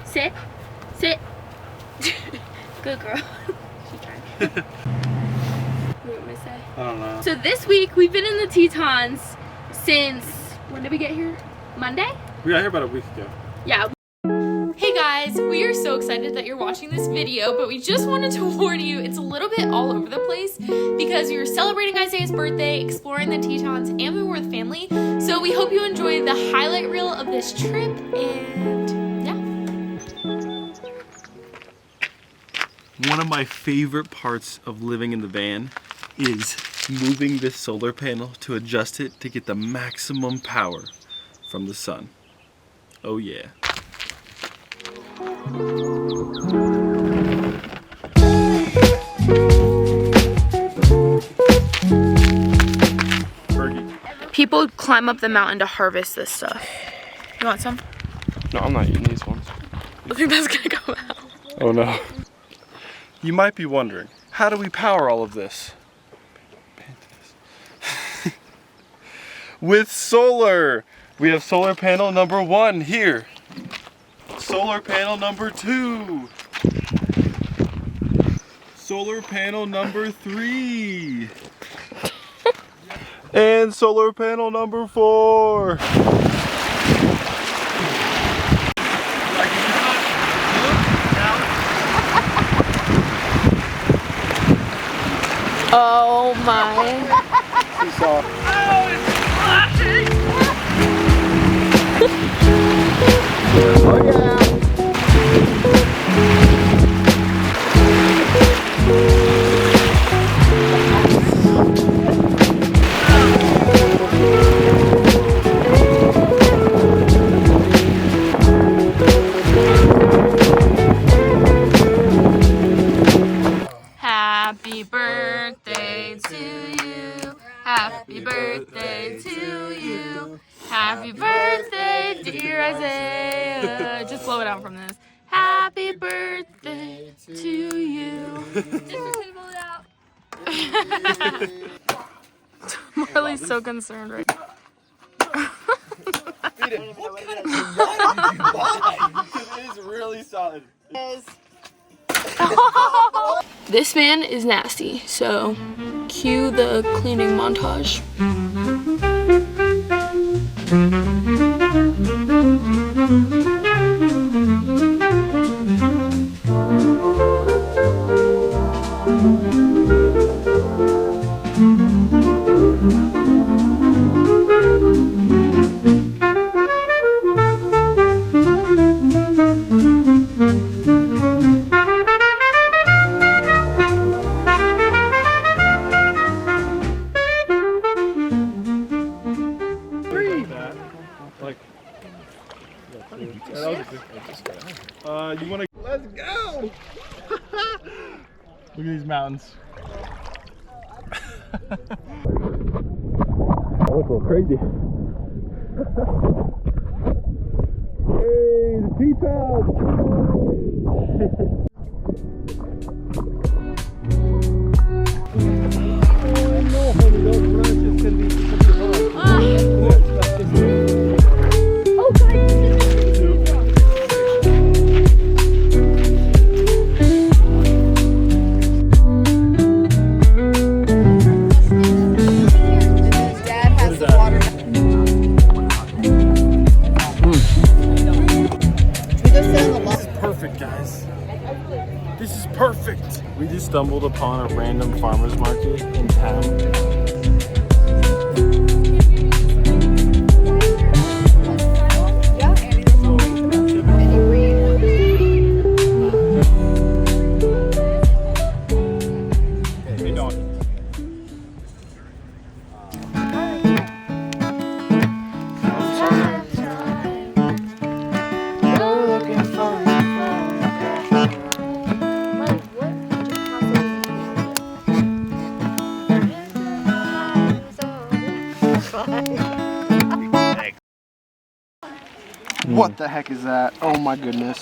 Sit. Sit. Good girl. She tried. What am I say? I don't know. So this week we've been in the Tetons since, when did we get here? Monday? We got here about a week ago. Yeah. Hey guys, we are so excited that you're watching this video, but we just wanted to warn you, it's a little bit all over the place because we were celebrating Isaiah's birthday, exploring the Tetons, and we were with family. So we hope you enjoyed the highlight reel of this trip, and yeah. One of my favorite parts of living in the van is moving this solar panel to adjust it to get the maximum power from the sun. Oh yeah. People climb up the mountain to harvest this stuff. You want some? No, I'm not eating these ones. I think that's gonna go out. Oh no. You might be wondering, how do we power all of this? With solar! We have solar panel number 1 here. Solar panel number 2. Solar panel number 3. And solar panel number 4. Oh my. Seesaw. Oh, it's flashing! Oh yeah. Happy birthday to you. Happy birthday to you. Happy birthday, dear Isaiah. Just blow it out from this. Happy birthday to you. Just blow it out. Marley's so concerned right now. What kind of it is really solid. This man is nasty, so cue the cleaning montage. You wanna? Let's go! Look at these mountains. I look a little crazy. Hey, the Tetons! This is perfect! We just stumbled upon a random farmer's market in town. What the heck is that? Oh my goodness.